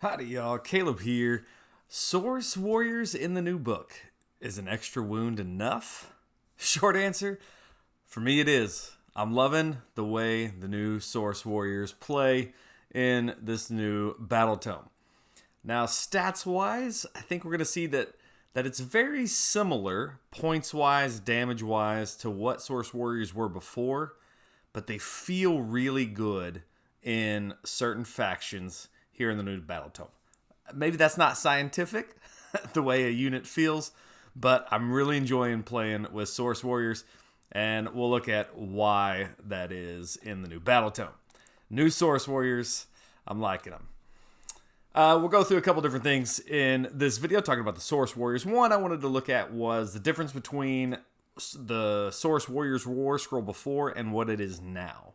Howdy y'all, Caleb here. Saurus warriors in the new book. Is an extra wound enough? Short answer, for me it is. I'm loving the way the new Saurus warriors play in this new battle tome. Now stats wise, I think we're going to see that it's very similar points wise, damage wise to what Saurus warriors were before, but they feel really good in certain factions here in the new battle tome. Maybe that's not scientific, the way a unit feels, but I'm really enjoying playing with Saurus warriors, and we'll look at why that is in the new battle tome. New Saurus warriors, I'm liking them. We'll go through a couple different things in this video talking about the Saurus warriors. One I wanted to look at was the difference between the Saurus warriors Warscroll before and what it is now.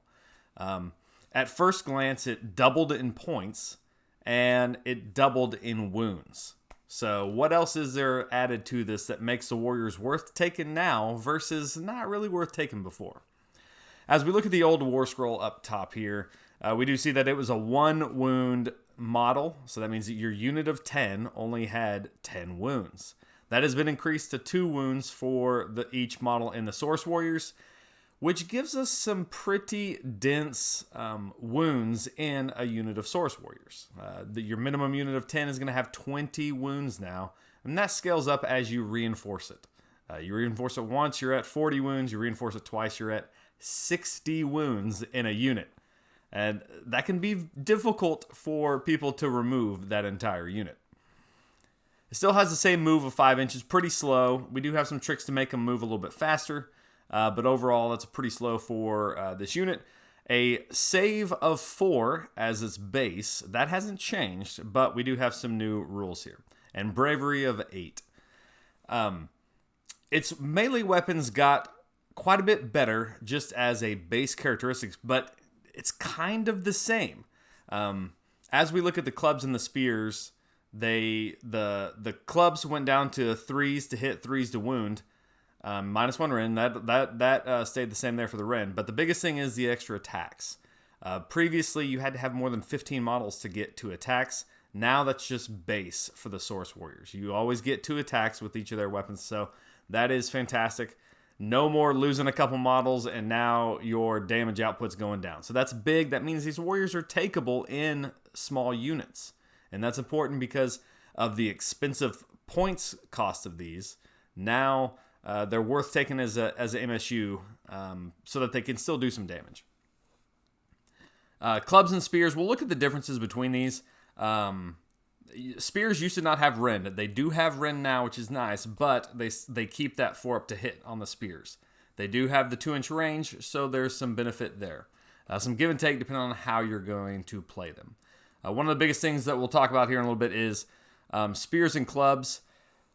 At first glance, it doubled in points, and it doubled in wounds. So what else is there added to this that makes the warriors worth taking now versus not really worth taking before? As we look at the old Warscroll up top here, we do see that it was a 1 wound model. So that means that your unit of 10 only had 10 wounds. That has been increased to 2 wounds for each model in the Saurus warriors, which gives us some pretty dense wounds in a unit of Saurus warriors. Your minimum unit of 10 is going to have 20 wounds now, and that scales up as you reinforce it. You reinforce it once, you're at 40 wounds. You reinforce it twice, you're at 60 wounds in a unit. And that can be difficult for people to remove that entire unit. It still has the same move of 5 inches, pretty slow. We do have some tricks to make them move a little bit faster. But overall, that's pretty slow for this unit. A save of 4 as its base. That hasn't changed, but we do have some new rules here. And bravery of 8. Its melee weapons got quite a bit better just as a base characteristics, but it's kind of the same. As we look at the clubs and the spears, the clubs went down to 3s to hit, 3s to wound. -1 Ren, that stayed the same there for the Ren. But the biggest thing is the extra attacks. Previously, you had to have more than 15 models to get 2 attacks. Now that's just base for the Saurus warriors. You always get 2 attacks with each of their weapons, so that is fantastic. No more losing a couple models, and now your damage output's going down. So that's big. That means these warriors are takeable in small units. And that's important because of the expensive points cost of these. Now they're worth taking as a MSU so that they can still do some damage. Clubs and spears, we'll look at the differences between these. Spears used to not have Rend. They do have Rend now, which is nice, but they keep that 4 up to hit on the spears. They do have the 2-inch range, so there's some benefit there. Some give and take depending on how you're going to play them. One of the biggest things that we'll talk about here in a little bit is spears and clubs.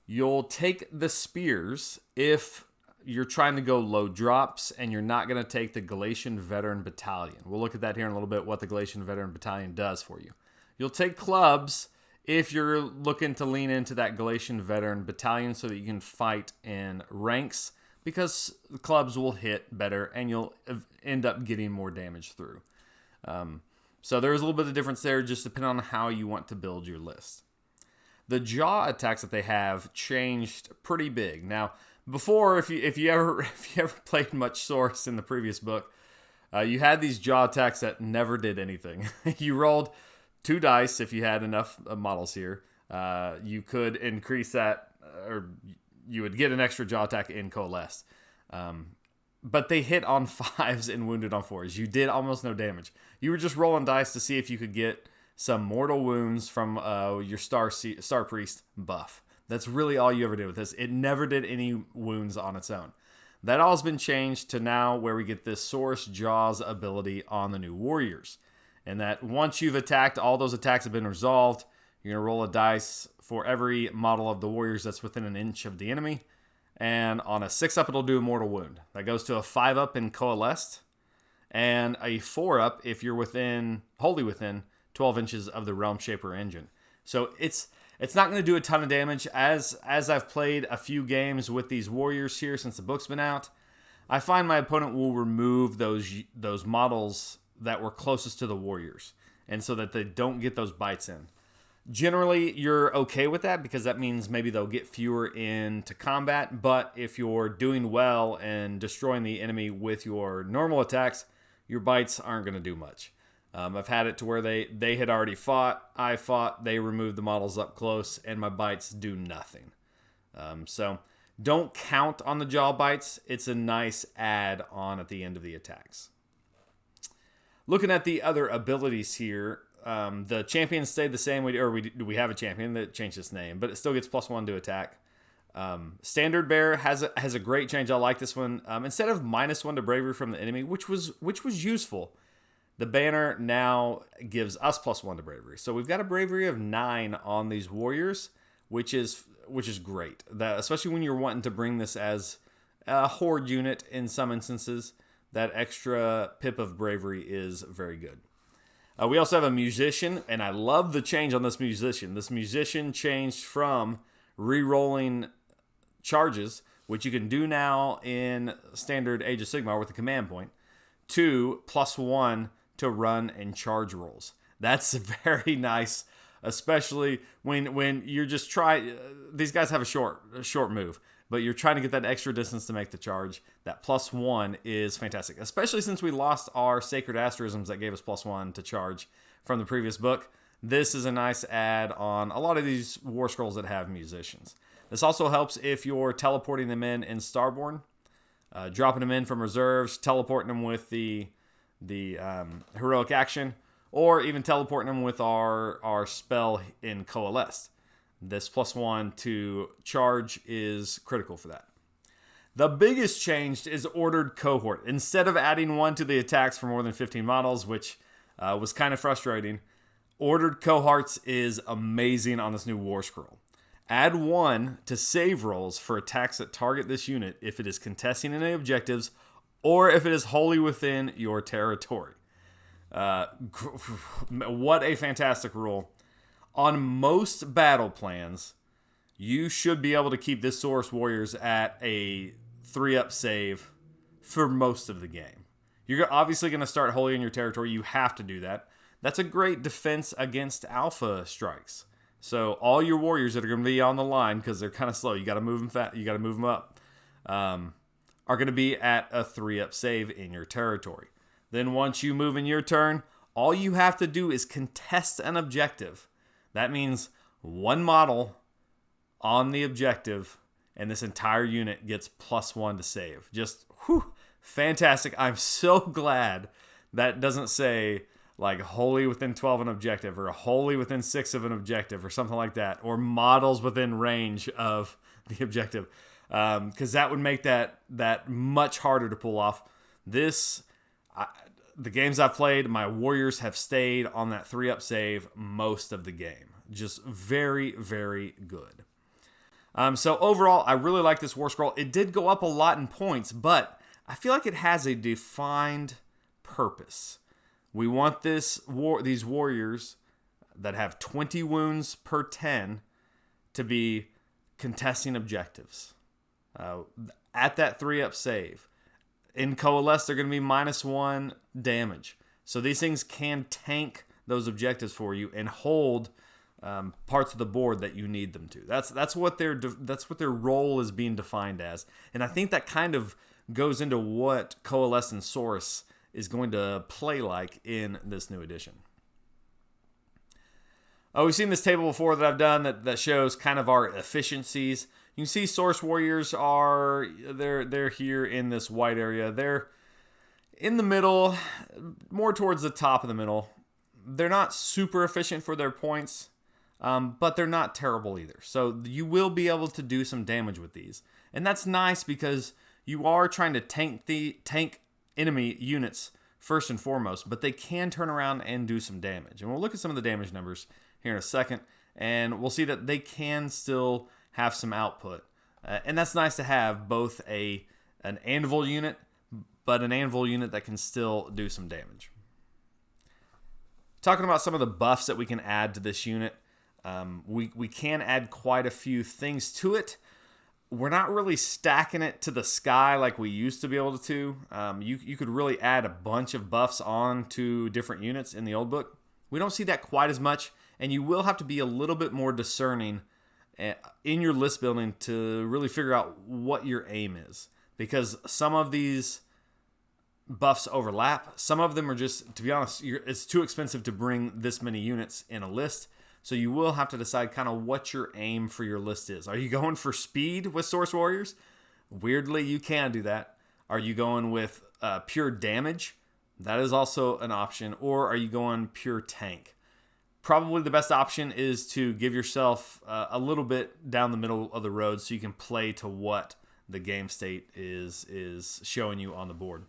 You'll take the spears if you're trying to go low drops and you're not going to take the Gallatian Veteran Battalion. We'll look at that here in a little bit, what the Gallatian Veteran Battalion does for you. You'll take clubs if you're looking to lean into that Gallatian Veteran Battalion so that you can fight in ranks, because clubs will hit better and you'll end up getting more damage through. So there's a little bit of difference there, just depending on how you want to build your list. The jaw attacks that they have changed pretty big. Now, before, if you ever played much Saurus in the previous book, you had these jaw attacks that never did anything. You rolled 2 dice if you had enough models here. You could increase that, or you would get an extra jaw attack in Coalesced. But they hit on 5s and wounded on 4s. You did almost no damage. You were just rolling dice to see if you could get some mortal wounds from your Star Priest buff. That's really all you ever did with this. It never did any wounds on its own. That all has been changed to now where we get this Saurus Jaws ability on the new warriors. And that once you've attacked, all those attacks have been resolved. You're going to roll a dice for every model of the warriors that's within an inch of the enemy. And on a 6-up, it'll do a mortal wound. That goes to a 5-up in Coalesced. And a 4-up if you're wholly within 12 inches of the Realm Shaper engine. So it's not going to do a ton of damage. As I've played a few games with these warriors here since the book's been out, I find my opponent will remove those models that were closest to the warriors, and so that they don't get those bites in. Generally, you're okay with that because that means maybe they'll get fewer into combat. But if you're doing well and destroying the enemy with your normal attacks, your bites aren't going to do much. I've had it to where they had already fought, I fought, they removed the models up close, and my bites do nothing. So don't count on the jaw bites. It's a nice add-on at the end of the attacks. Looking at the other abilities here, the champion stayed the same. We have a champion that changed its name, but it still gets +1 to attack. Standard Bearer has a great change. I like this one. Instead of -1 to bravery from the enemy, which was useful, the banner now gives us +1 to bravery. So we've got a bravery of 9 on these warriors, which is great. That, especially when you're wanting to bring this as a horde unit in some instances, that extra pip of bravery is very good. We also have a musician, and I love the change on this musician. This musician changed from re-rolling charges, which you can do now in standard Age of Sigmar with a command point, to +1 to run and charge rolls. That's very nice, especially when you're just these guys have a short move, but you're trying to get that extra distance to make the charge. That +1 is fantastic, especially since we lost our Sacred Asterisms that gave us +1 to charge from the previous book. This is a nice add on a lot of these War Scrolls that have musicians. This also helps if you're teleporting them in Starborn, dropping them in from reserves, teleporting them with the heroic action, or even teleporting them with our spell in Coalesced. This +1 to charge is critical for that. The biggest change is Ordered Cohort. Instead of adding 1 to the attacks for more than 15 models, which was kind of frustrating, Ordered Cohorts is amazing on this new War Scroll. Add 1 to save rolls for attacks that target this unit if it is contesting any objectives or if it is wholly within your territory. What a fantastic rule. On most battle plans, you should be able to keep this Saurus Warriors at a 3-up save for most of the game. You're obviously going to start wholly in your territory. You have to do that. That's a great defense against alpha strikes. So all your warriors that are going to be on the line, because they're kind of slow, you got to move them fast, you got to move them up, are going to be at a 3-up save in your territory. Then once you move in your turn, all you have to do is contest an objective. That means 1 model on the objective, and this entire unit gets +1 to save. Just fantastic. I'm so glad that doesn't say like wholly within 12 an objective, or wholly within 6 of an objective, or something like that, or models within range of the objective, because that would make that much harder to pull off. The games I've played, my warriors have stayed on that 3-up save most of the game. Just very, very good. So overall, I really like this War Scroll. It did go up a lot in points, but I feel like it has a defined purpose. We want these warriors that have 20 wounds per 10 to be contesting objectives at that 3-up save. In Coalesce, they're going to be -1 damage. So these things can tank those objectives for you and hold parts of the board that you need them to. That's what their role is being defined as. And I think that kind of goes into what Coalesce and Saurus is going to play like in this new edition. We've seen this table before that I've done that shows kind of our efficiencies. You can see Saurus Warriors they're here in this white area. They're in the middle, more towards the top of the middle. They're not super efficient for their points, but they're not terrible either. So you will be able to do some damage with these. And that's nice because you are trying to tank enemy units first and foremost, but they can turn around and do some damage. And we'll look at some of the damage numbers here in a second, and we'll see that they can still have some output. And that's nice to have both an anvil unit, but an anvil unit that can still do some damage. Talking about some of the buffs that we can add to this unit, we can add quite a few things to it. We're not really stacking it to the sky like we used to be able to. You could really add a bunch of buffs on to different units in the old book. We don't see that quite as much And you will have to be a little bit more discerning in your list building to really figure out what your aim is. Because some of these buffs overlap. Some of them are just, to be honest, it's too expensive to bring this many units in a list. So you will have to decide kind of what your aim for your list is. Are you going for speed with Saurus Warriors? Weirdly, you can do that. Are you going with pure damage? That is also an option. Or are you going pure tank? Probably the best option is to give yourself a little bit down the middle of the road so you can play to what the game state is showing you on the board.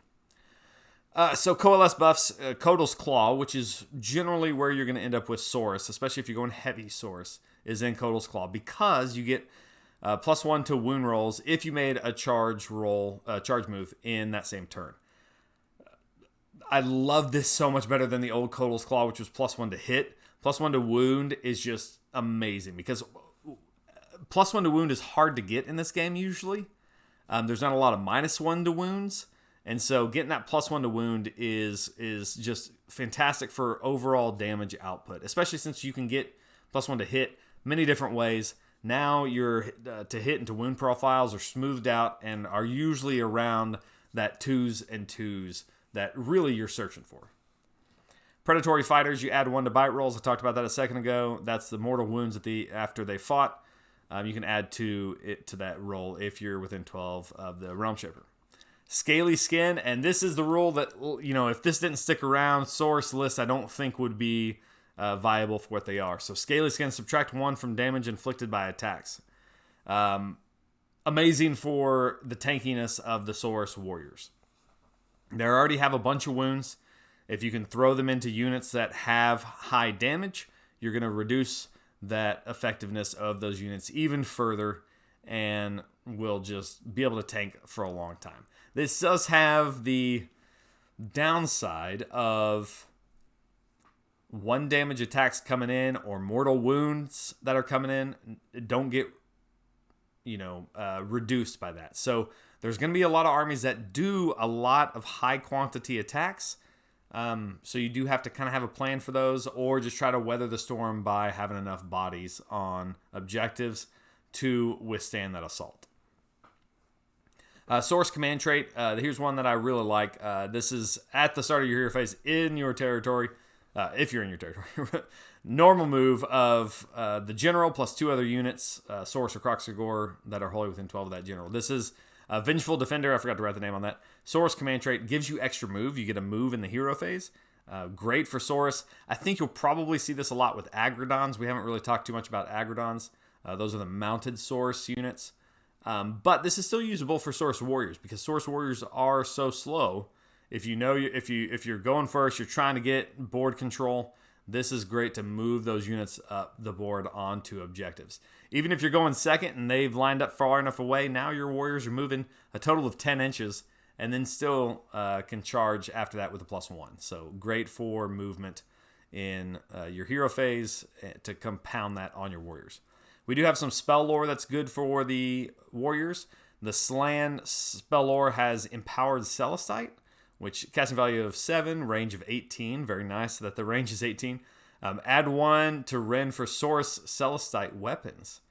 So coalesce buffs, Kotal's Claw, which is generally where you're going to end up with Saurus, especially if you're going heavy Saurus, is in Kotal's Claw, because you get +1 to wound rolls if you made a charge move in that same turn. I love this so much better than the old Kotal's Claw, which was +1 to hit. +1 to wound is just amazing, because +1 to wound is hard to get in this game usually. There's not a lot of -1 to wounds. And so getting that +1 to wound is just fantastic for overall damage output, especially since you can get +1 to hit many different ways. Now your to hit and to wound profiles are smoothed out and are usually around that 2s and 2s that really you're searching for. Predatory fighters, you add 1 to bite rolls. I talked about that a second ago. That's the mortal wounds after they fought. You can add 2 to that roll if you're within 12 of the Realm Shaper. Scaly Skin, and this is the rule that, if this didn't stick around, Saurus lists I don't think would be viable for what they are. So Scaly Skin, subtract 1 from damage inflicted by attacks. Amazing for the tankiness of the Saurus Warriors. They already have a bunch of wounds. If you can throw them into units that have high damage, you're going to reduce that effectiveness of those units even further and will just be able to tank for a long time. This does have the downside of 1 damage attacks coming in or mortal wounds that are coming in don't get, reduced by that. So there's going to be a lot of armies that do a lot of high quantity attacks. So you do have to kind of have a plan for those, or just try to weather the storm by having enough bodies on objectives to withstand that assault. Saurus command trait. Here's one that I really like. This is at the start of your hero phase in your territory. If you're in your territory. Normal move of the general plus 2 other units, Saurus or Kroxigor, that are wholly within 12 of that general. This is Vengeful Defender. I forgot to write the name on that. Saurus command trait gives you extra move. You get a move in the hero phase. Great for Saurus. I think you'll probably see this a lot with Agrodons. We haven't really talked too much about Agrodons. Those are the mounted Saurus units. But this is still usable for Saurus Warriors, because Saurus Warriors are so slow. If you're going first, you're trying to get board control, this is great to move those units up the board onto objectives. Even if you're going second and they've lined up far enough away, now your warriors are moving a total of 10 inches and then still can charge after that with a +1. So great for movement in your hero phase to compound that on your warriors. We do have some spell lore that's good for the warriors. The Slan spell lore has Empowered Celestite, which casting value of 7, range of 18. Very nice that the range is 18. Add 1 to Ren for Saurus Celestite weapons.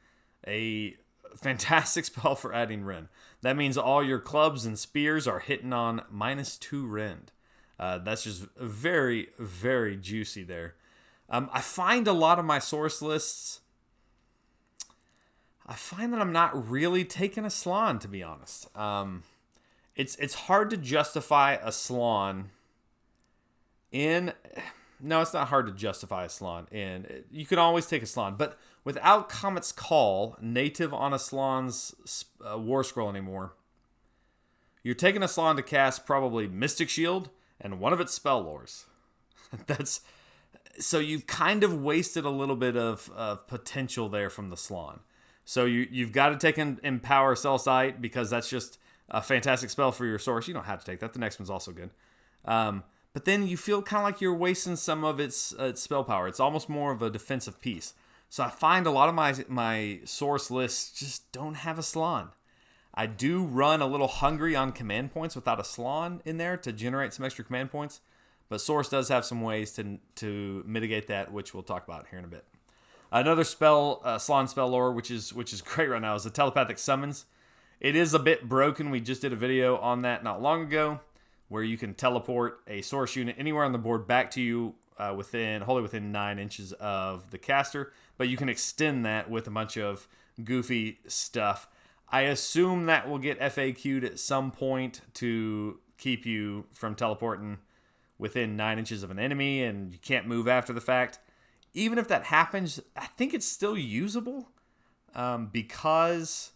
A fantastic spell for adding Ren. That means all your clubs and spears are hitting on -2 Rend. That's just very, very juicy there. I find a lot of my Saurus lists, I find that I'm not really taking a Slan, to be honest. It's hard to justify a Slan in... No, it's not hard to justify a Slan in. You can always take a Slan, but without Comet's Call, native on a Slan's Warscroll anymore, you're taking a Slan to cast probably Mystic Shield and one of its spell lores. So you've kind of wasted a little bit of potential there from the Slan. So you've got to take an Empower Celestite, because that's just a fantastic spell for your source. You don't have to take that. The next one's also good. But then you feel kind of like you're wasting some of its spell power. It's almost more of a defensive piece. So I find a lot of my source lists just don't have a Slan. I do run a little hungry on command points without a Slan in there to generate some extra command points. but Saurus does have some ways to mitigate that, which we'll talk about here in a bit. Another spell, Salon spell lore, which is great right now, is the telepathic summons. It is a bit broken. We just did a video on that not long ago, where you can teleport a Saurus unit anywhere on the board back to you wholly within 9 inches of the caster, but you can extend that with a bunch of goofy stuff. I assume that will get FAQ'd at some point to keep you from teleporting within 9 inches of an enemy, and you can't move after the fact. Even if that happens, I think it's still usable because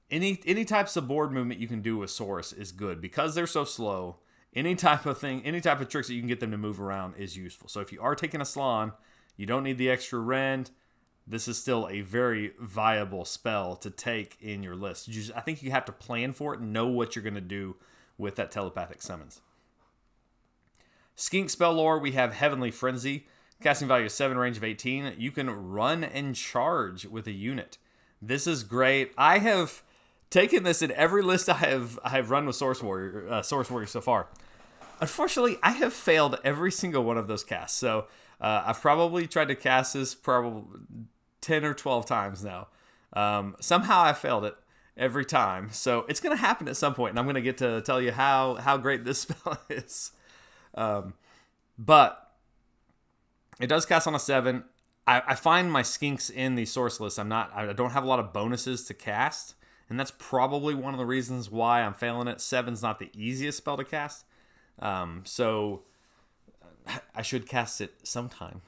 any types of board movement you can do with Saurus is good. Because they're so slow, any type of tricks that you can get them to move around is useful. So if you are taking a Salon, you don't need the extra rend. This is still a very viable spell to take in your list. I think you have to plan for it and know what you're going to do with that telepathic summons. Skink spell lore, we have Heavenly Frenzy. Casting value is 7, range of 18. You can run and charge with a unit. This is great. I have taken this in every list I have run with Saurus Warrior so far. Unfortunately, I have failed every single one of those casts. So I've probably tried to cast this probably 10 or 12 times now. Somehow I failed it every time. So it's going to happen at some point, and I'm going to get to tell you how great this spell is. But it does cast on a 7. I find my skinks in the source list. I don't have a lot of bonuses to cast, and that's probably one of the reasons why I'm failing it. 7's not the easiest spell to cast, so I should cast it sometime.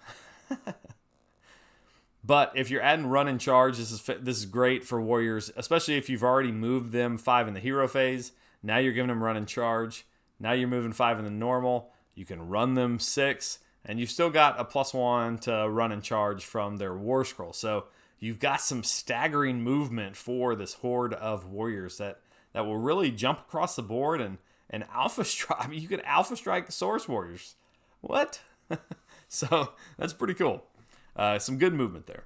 But if you're adding run and charge, this is great for warriors, especially if you've already moved them 5 in the hero phase. Now you're giving them run and charge. Now you're moving 5 in the normal. You can run them 6. And you've still got a +1 to run and charge from their Warscroll. So you've got some staggering movement for this horde of warriors that will really jump across the board and alpha strike. I mean, you could alpha strike Saurus warriors. What? So that's pretty cool. Some good movement there.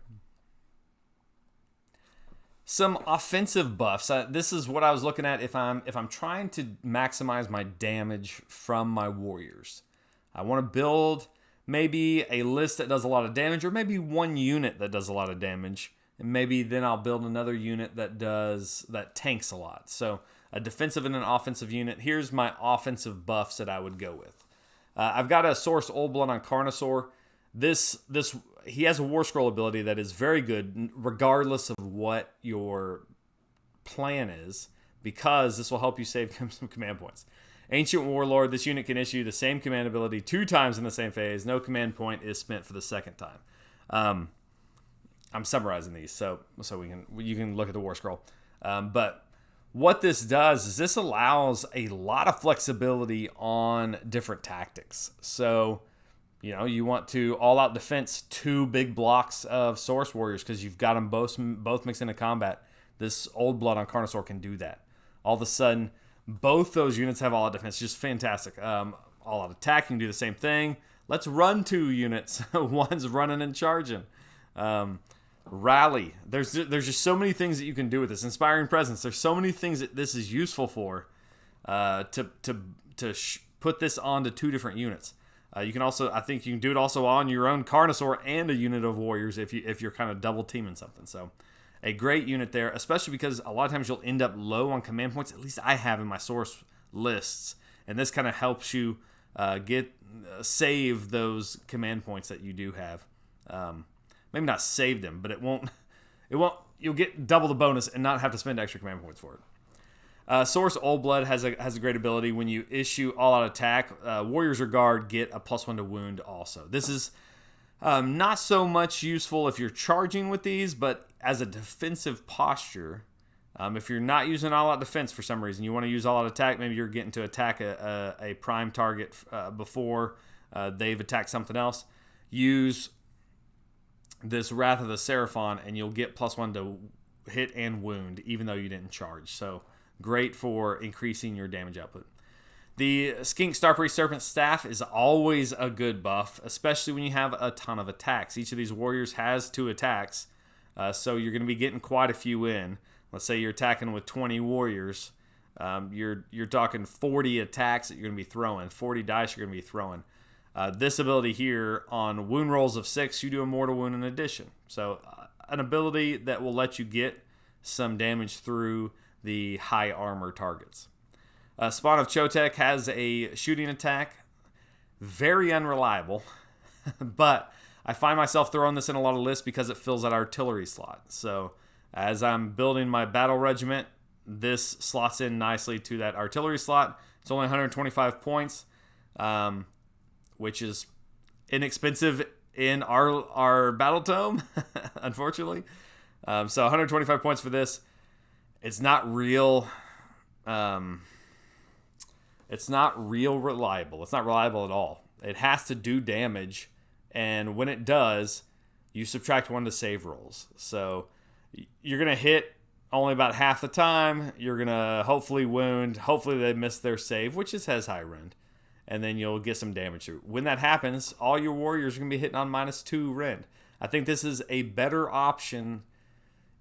Some offensive buffs. This is what I was looking at if I'm trying to maximize my damage from my warriors. I want to build maybe a list that does a lot of damage, or maybe one unit that does a lot of damage, and maybe then I'll build another unit that tanks a lot. So a defensive and an offensive unit. Here's my offensive buffs that I would go with. I've got a Saurus Old Blood on Carnosaur. He has a Warscroll ability that is very good, regardless of what your plan is, because this will help you save some command points. Ancient Warlord, this unit can issue the same command ability 2 times in the same phase. No command point is spent for the second time. I'm summarizing these so you can look at the Warscroll. But what this does is this allows a lot of flexibility on different tactics. So, you want to all-out defense 2 big blocks of Saurus Warriors because you've got them both mixed into combat. This Old Blood on Carnosaur can do that. All of a sudden, both those units have all-out defense. Just fantastic. All-out attack, you can do the same thing. Let's run 2 units. One's running and charging. Rally. There's just so many things that you can do with this. Inspiring Presence. There's so many things that this is useful for to put this onto 2 different units. You can also, I think you can do it also on your own Carnosaur and a unit of warriors if you're kind of double teaming something. So a great unit there, especially because a lot of times you'll end up low on command points. At least I have in my source lists, and this kind of helps you save those command points that you do have. Maybe not save them, but it won't. You'll get double the bonus and not have to spend extra command points for it. Saurus Old Blood has a great ability. When you issue all-out attack, Warriors or Guard get a +1 to wound also. This is not so much useful if you're charging with these, but as a defensive posture, if you're not using all-out defense for some reason, you want to use all-out attack, maybe you're getting to attack a prime target before they've attacked something else, use this Wrath of the Seraphon, and you'll get +1 to hit and wound, even though you didn't charge. So great for increasing your damage output. The Skink Starpriest Serpent Staff is always a good buff, especially when you have a ton of attacks. Each of these warriors has 2 attacks, so you're going to be getting quite a few in. Let's say you're attacking with 20 warriors. You're talking 40 attacks that you're going to be throwing, 40 dice you're going to be throwing. This ability here, on wound rolls of 6, you do a mortal wound in addition. So an ability that will let you get some damage through the high armor targets. Spawn of Chotek has a shooting attack. Very unreliable, but I find myself throwing this in a lot of lists because it fills that artillery slot. So as I'm building my battle regiment, this slots in nicely to that artillery slot. It's only 125 points, which is inexpensive in our battle tome, unfortunately. So 125 points for this. It's not real. It's not real reliable. It's not reliable at all. It has to do damage, and when it does, you subtract 1 to save rolls. So you're going to hit only about half the time. You're going to hopefully wound. Hopefully they miss their save, which has high rend, and then you'll get some damage through. When that happens, all your warriors are going to be hitting on -2 rend. I think this is a better option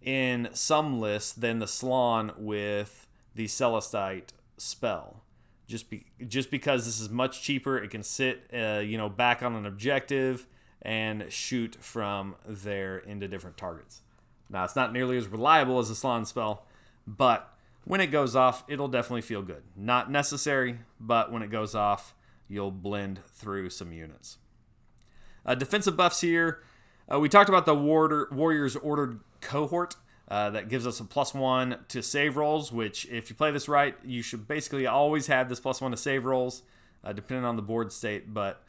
in some lists than the Slann with the Celestite spell. Just because this is much cheaper, it can sit back on an objective and shoot from there into different targets. Now, it's not nearly as reliable as the Slann spell, but when it goes off, it'll definitely feel good. Not necessary, but when it goes off, you'll blend through some units. Defensive buffs here. We talked about the Warriors Ordered Cohort. That gives us a +1 to save rolls, which if you play this right, you should basically always have this +1 to save rolls, depending on the board state. But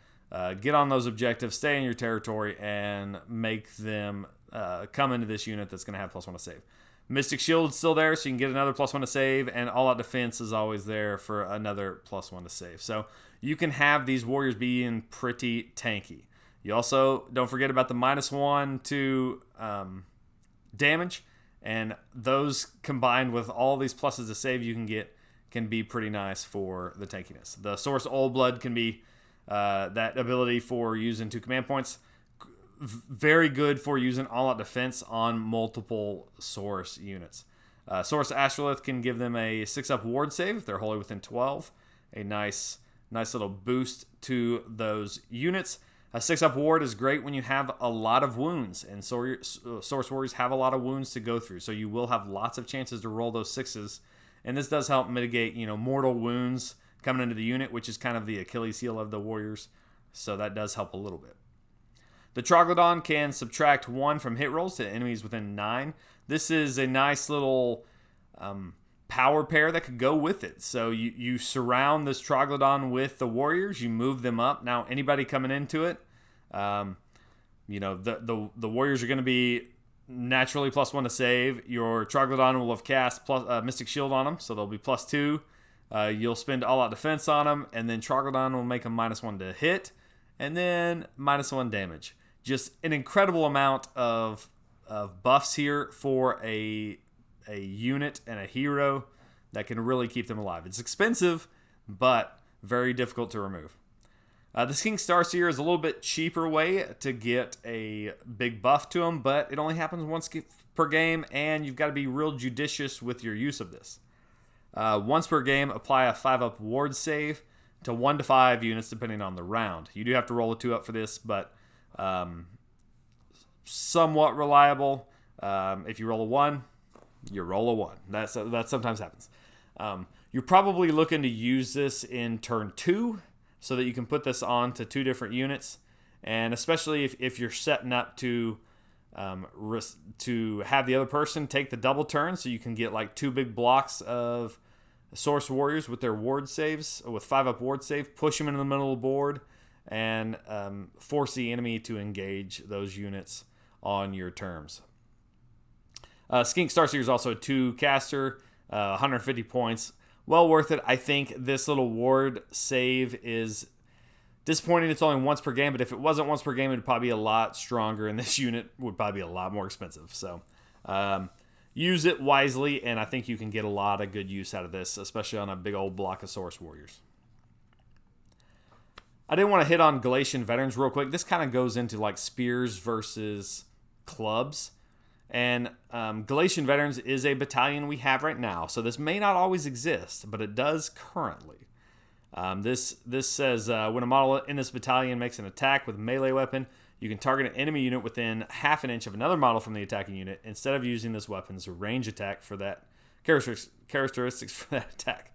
get on those objectives, stay in your territory, and make them come into this unit that's going to have +1 to save. Mystic Shield is still there, so you can get another +1 to save, and All Out Defense is always there for another +1 to save. So you can have these warriors being pretty tanky. You also don't forget about the -1 to damage. And those combined with all these pluses to save you can get can be pretty nice for the tankiness. The Saurus Old Blood can be that ability for using 2 command points. Very good for using all-out defense on multiple Saurus units. Saurus Astrolith can give them a 6-up ward save if they're wholly within 12. A nice little boost to those units. A 6-up ward is great when you have a lot of wounds, and Saurus Warriors have a lot of wounds to go through, so you will have lots of chances to roll those 6s, and this does help mitigate, mortal wounds coming into the unit, which is kind of the Achilles heel of the Warriors, so that does help a little bit. The Troglodyte can subtract 1 from hit rolls to enemies within 9. This is a nice little power pair that could go with it. So you surround this Troglodyte with the warriors, you move them up. Now, anybody coming into it, the warriors are going to be naturally +1 to save. Your Troglodyte will have cast Mystic Shield on them, so they'll be +2. You'll spend All Out Defense on them, and then Troglodyte will make them -1 to hit, and then -1 damage. Just an incredible amount of buffs here for a unit and a hero that can really keep them alive. It's expensive, but very difficult to remove. This King Starseer is a little bit cheaper way to get a big buff to him, but it only happens once per game, and you've got to be real judicious with your use of this. Once per game, apply a 5-up ward save to 1 to 5 units depending on the round. You do have to roll a 2-up for this, but somewhat reliable. If you roll a 1, you roll a 1. That sometimes happens. You're probably looking to use this in turn 2 so that you can put this on to 2 different units, and especially if you're setting up to have the other person take the double turn, so you can get like 2 big blocks of Saurus Warriors with their ward saves, with 5-up ward save, push them into the middle of the board, and force the enemy to engage those units on your terms. Skink Starseer is also a 2 caster, 150 points. Well worth it. I think this little ward save is disappointing. It's only once per game, but if it wasn't once per game, it would probably be a lot stronger, and this unit would probably be a lot more expensive. So use it wisely, and I think you can get a lot of good use out of this, especially on a big old block of Saurus Warriors. I didn't want to hit on Gallatian Veterans real quick. This kind of goes into like spears versus clubs. And Gallatian Veterans is a battalion we have right now, so this may not always exist, but it does currently. This says when a model in this battalion makes an attack with a melee weapon, you can target an enemy unit within half an inch of another model from the attacking unit instead of using this weapon's range attack for that characteristics for that attack.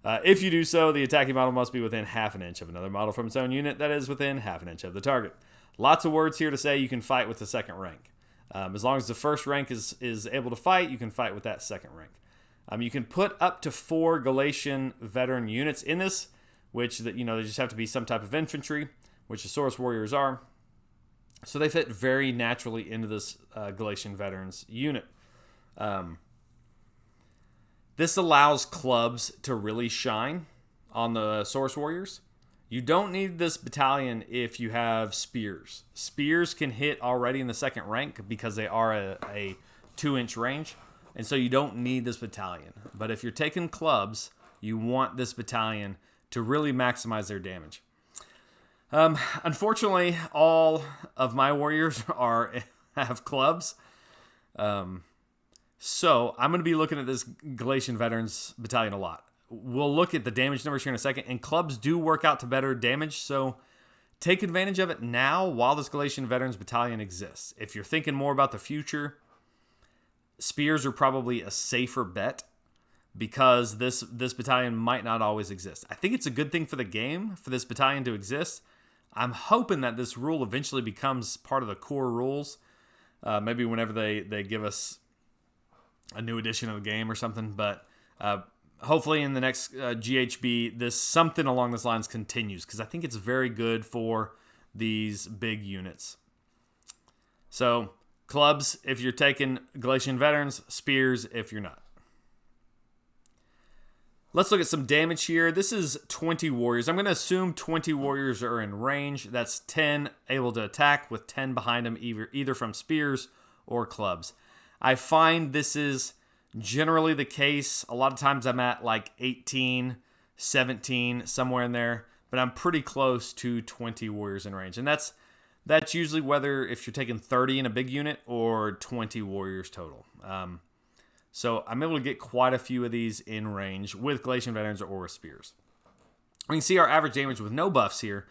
If you do so, the attacking model must be within half an inch of another model from its own unit that is within half an inch of the target. Lots of words here to say you can fight with the second rank. As long as the first rank is able to fight, you can fight with that second rank. You can put up to 4 Gallatian veteran units in this, which they just have to be some type of infantry, which the Saurus warriors are. So they fit very naturally into this Gallatian veterans unit. This allows clubs to really shine on the Saurus warriors. You don't need this battalion if you have spears. Spears can hit already in the second rank because they are a 2-inch range. And so you don't need this battalion. But if you're taking clubs, you want this battalion to really maximize their damage. Unfortunately, all of my warriors have clubs. So I'm going to be looking at this Gallatian Veterans battalion a lot. We'll look at the damage numbers here in a second, and clubs do work out to better damage, so take advantage of it now while this Gallatian Veterans battalion exists. If you're thinking more about the future, spears are probably a safer bet because this battalion might not always exist. I think it's a good thing for the game for this battalion to exist. I'm hoping that this rule eventually becomes part of the core rules. Maybe whenever they give us a new edition of the game or something. But hopefully in the next GHB, this something along those lines continues because I think it's very good for these big units. So clubs if you're taking Gallatian Veterans, spears if you're not. Let's look at some damage here. This is 20 warriors. I'm going to assume 20 warriors are in range. That's 10 able to attack with 10 behind them, either from spears or clubs. I find this is generally the case. A lot of times I'm at like 18, 17, somewhere in there. But I'm pretty close to 20 warriors in range. And that's usually whether if you're taking 30 in a big unit or 20 warriors total. So I'm able to get quite a few of these in range with Gallatian Veterans or with spears. We can see our average damage with no buffs here.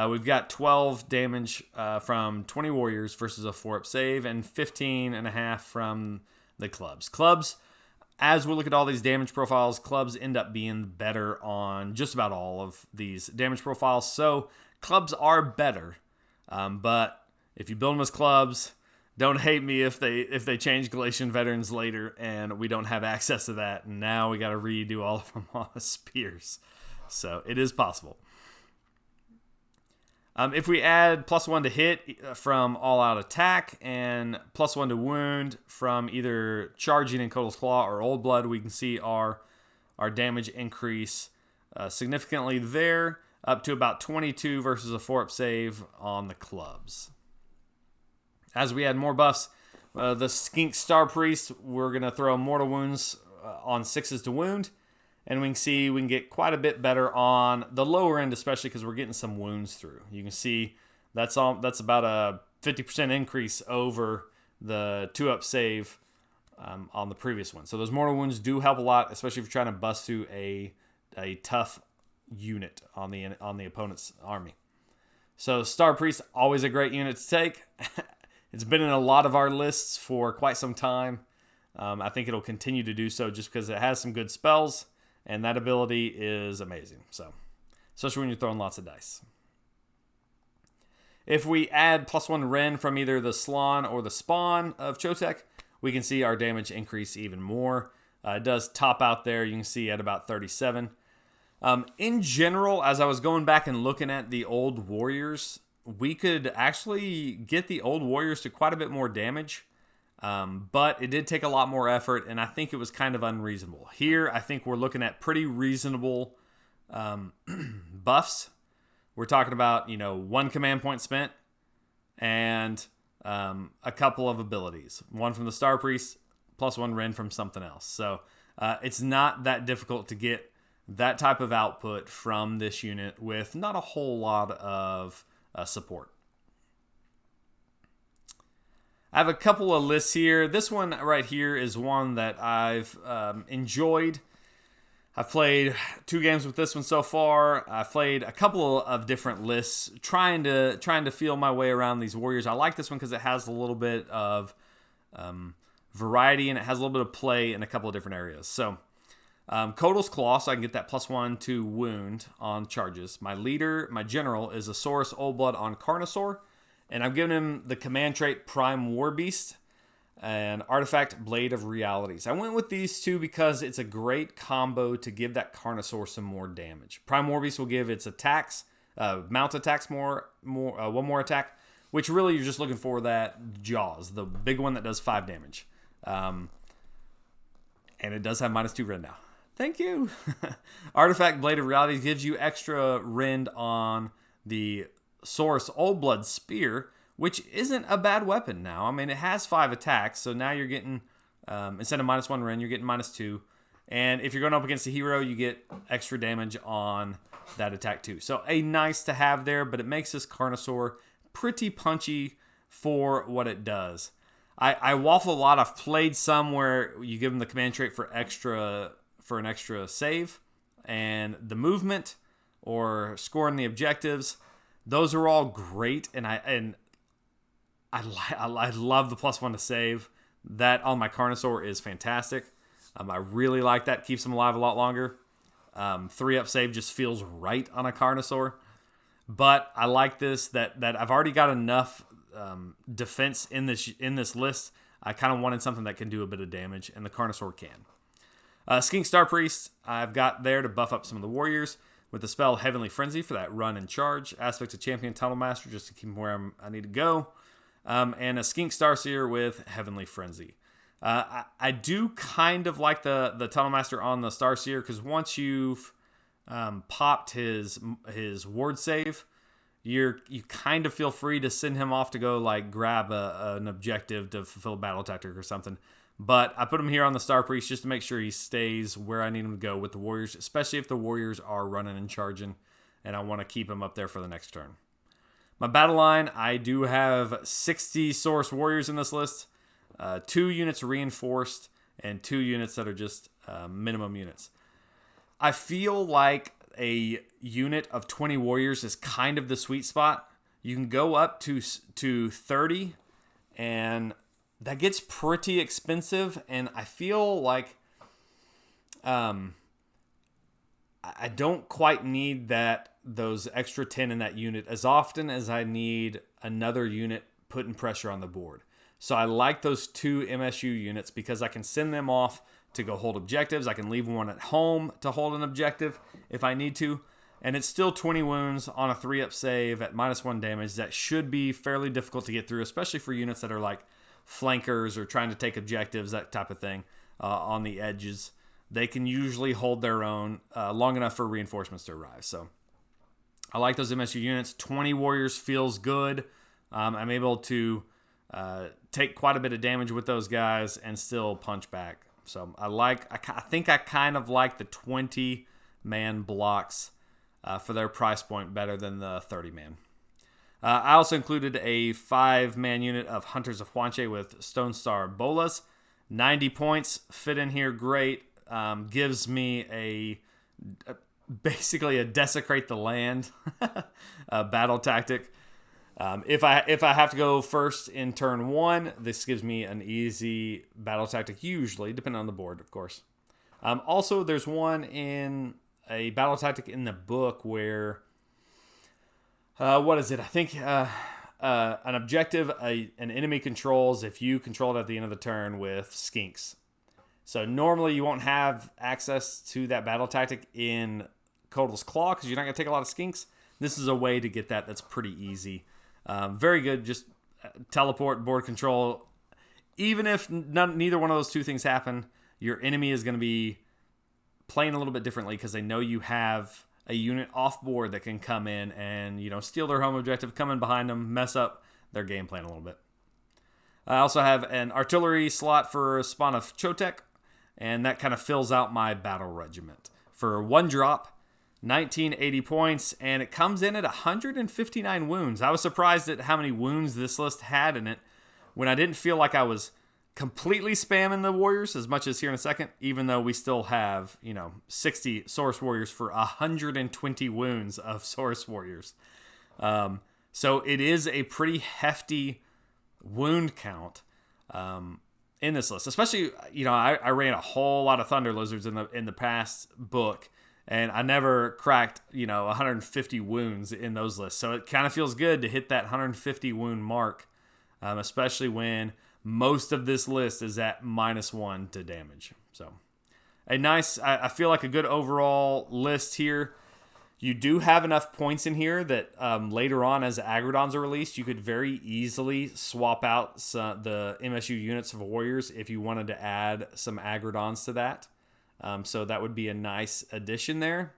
We've got 12 damage from 20 warriors versus a 4-up save and 15.5 from the clubs. Clubs, as we look at all these damage profiles, clubs end up being better on just about all of these damage profiles. So clubs are better, but if you build them as clubs, don't hate me if they change Gallatian Veterans later and we don't have access to that. And now we got to redo all of them on spears. So it is possible. If we add +1 to hit from all-out attack and +1 to wound from either charging in Kotal's Claw or Old Blood, we can see our damage increase significantly there, up to about 22 versus a 4-up save on the clubs. As we add more buffs, the Skink Star Priest, we're going to throw Mortal Wounds on 6s to wound. And we can see we can get quite a bit better on the lower end, especially because we're getting some wounds through. You can see that's about a 50% increase over the 2-up save on the previous one. So those Mortal Wounds do help a lot, especially if you're trying to bust through a tough unit on the opponent's army. So Star Priest, always a great unit to take. It's been in a lot of our lists for quite some time. I think it'll continue to do so just because it has some good spells, and that ability is amazing. So, especially when you're throwing lots of dice. If we add +1 Ren from either the Slan or the Spawn of Chotek, we can see our damage increase even more. It does top out there, you can see at about 37. In general, as I was going back and looking at the old warriors, we could actually get the old warriors to quite a bit more damage, but it did take a lot more effort, and I think it was kind of unreasonable. Here, I think we're looking at pretty reasonable buffs. We're talking about, 1 command point spent and a couple of abilities. 1 from the Star Priest, +1 Ren from something else. So it's not that difficult to get that type of output from this unit with not a whole lot of support. I have a couple of lists here. This one right here is one that I've enjoyed. I've played 2 games with this one so far. I've played a couple of different lists, trying to feel my way around these warriors. I like this one because it has a little bit of variety, and it has a little bit of play in a couple of different areas. So, Kotal's Claw, so I can get that +1 to wound on charges. My leader, my general, is a Saurus Old Blood on Carnosaur, and I've given him the command trait Prime War Beast and Artifact Blade of Realities. I went with these two because it's a great combo to give that Carnosaur some more damage. Prime War Beast will give its attacks, mount attacks one more attack, which really you're just looking for that Jaws, the big one that does 5 damage. And it does have -2 rend now. Thank you. Artifact Blade of Realities gives you extra rend on the Saurus Old Blood Spear, which isn't a bad weapon now. I mean, it has 5 attacks, so now you're getting, instead of -1 rend, you're getting -2. And if you're going up against a hero, you get extra damage on that attack too. So a nice to have there, but it makes this Carnosaur pretty punchy for what it does. I waffle a lot. I've played some where you give them the command trait for an extra save, and the movement or scoring the objectives. Those are all great, and I love the +1 to save. That on my Carnosaur is fantastic. I really like that. Keeps them alive a lot longer. 3-up save just feels right on a Carnosaur. But I like this, that I've already got enough defense in this list. I kind of wanted something that can do a bit of damage, and the Carnosaur can. Skink Star Priest, I've got there to buff up some of the warriors with the spell Heavenly Frenzy for that run and charge. Aspect of Champion Tunnel Master just to keep them where I need to go. And a Skink Starseer with Heavenly Frenzy. I do kind of like the Tunnel Master on the Starseer, because once you've popped his ward save, you kind of feel free to send him off to go like grab an objective to fulfill a battle tactic or something. But I put him here on the Star Priest just to make sure he stays where I need him to go with the warriors, especially if the warriors are running and charging, and I want to keep him up there for the next turn. My battle line, I do have 60 Saurus warriors in this list, 2 units reinforced, and 2 units that are just minimum units. I feel like a unit of 20 warriors is kind of the sweet spot. You can go up to 30, and that gets pretty expensive, and I feel like I don't quite need those extra 10 in that unit as often as I need another unit putting pressure on the board. So I like those 2 MSU units because I can send them off to go hold objectives. I can leave one at home to hold an objective if I need to. And it's still 20 wounds on a 3-up save at -1 damage. That should be fairly difficult to get through, especially for units that are like flankers or trying to take objectives, that type of thing, on the edges. They can usually hold their own long enough for reinforcements to arrive. So I like those MSU units. 20 warriors feels good. I'm able to take quite a bit of damage with those guys and still punch back. So I think I kind of like the 20-man blocks for their price point better than the 30-man. I also included a 5-man unit of Hunters of Huanche with Stone Star Bolas. 90 points, fit in here great. Gives me basically a desecrate the land battle tactic. If I have to go first in turn 1, this gives me an easy battle tactic, usually, depending on the board, of course. Also, there's one in a battle tactic in the book where, what is it? I think an objective an enemy controls if you control it at the end of the turn with skinks. So normally you won't have access to that battle tactic in Kotal's Claw because you're not going to take a lot of skinks. This is a way to get that's pretty easy. Very good, just teleport, board control. Even if neither one of those 2 things happen, your enemy is going to be playing a little bit differently because they know you have a unit off board that can come in and steal their home objective, come in behind them, mess up their game plan a little bit. I also have an artillery slot for Spawn of Chotek, and that kind of fills out my battle regiment. For 1 drop, 1980 points, and it comes in at 159 wounds. I was surprised at how many wounds this list had in it when I didn't feel like I was completely spamming the warriors as much as here in a second, even though we still have, 60 Saurus warriors for 120 wounds of Saurus warriors. So it is a pretty hefty wound count in this list. Especially, I ran a whole lot of Thunder Lizards in the past book, and I never cracked, 150 wounds in those lists. So it kind of feels good to hit that 150 wound mark, especially when most of this list is at -1 to damage. So I feel like a good overall list here. You do have enough points in here that later on, as Agrodons are released, you could very easily swap out the MSU units of warriors if you wanted to add some Agrodons to that. So that would be a nice addition there.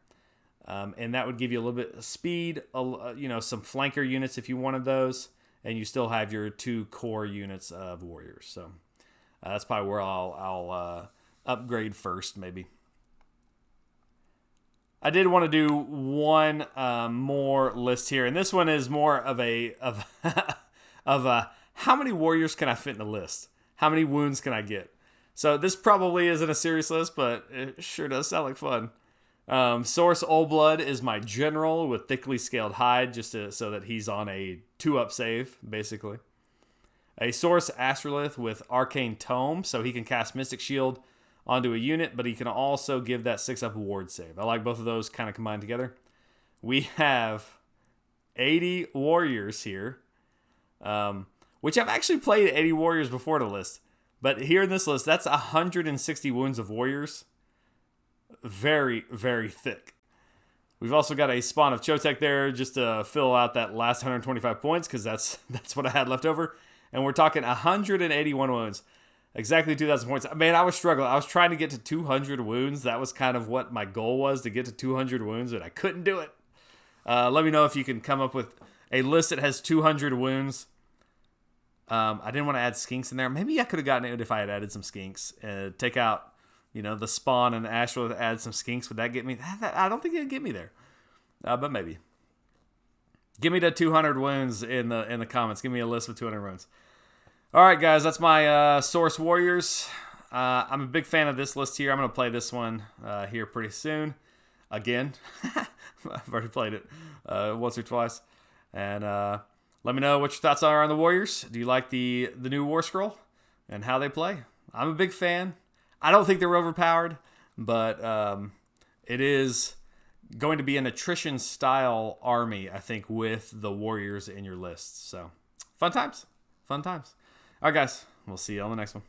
And that would give you a little bit of speed, some flanker units if you wanted those. And you still have your 2 core units of warriors. So that's probably where I'll upgrade first, maybe. I did want to do one more list here, and this one is more of a how many warriors can I fit in a list? How many wounds can I get? So this probably isn't a serious list, but it sure does sound like fun. Saurus Old Blood is my general with thickly scaled hide, so that he's on a 2-up save, basically. A Saurus Astrolith with Arcane Tome, so he can cast Mystic Shield onto a unit, but he can also give that 6-up ward save. I like both of those kind of combined together. We have 80 warriors here, which I've actually played 80 warriors before the list, but here in this list, that's 160 wounds of warriors. Very, very thick. We've also got a spawn of Chotek there just to fill out that last 125 points, because that's what I had left over. And we're talking 181 wounds. Exactly 2,000 points. Man, I was struggling. I was trying to get to 200 wounds. That was kind of what my goal was, to get to 200 wounds, but I couldn't do it. Let me know if you can come up with a list that has 200 wounds. I didn't want to add skinks in there. Maybe I could have gotten it if I had added some skinks. Take out, the spawn and the Astral, add some skinks. Would that get me? I don't think it'd get me there. But maybe. Give me the 200 wounds in the comments. Give me a list with 200 wounds. All right, guys, that's my Saurus Warriors. I'm a big fan of this list here. I'm going to play this one here pretty soon. Again. I've already played it once or twice. And let me know what your thoughts are on the Warriors. Do you like the new Warscroll and how they play? I'm a big fan. I don't think they're overpowered, but it is going to be an attrition-style army, I think, with the Warriors in your list. So, fun times. Fun times. All right, guys. We'll see you on the next one.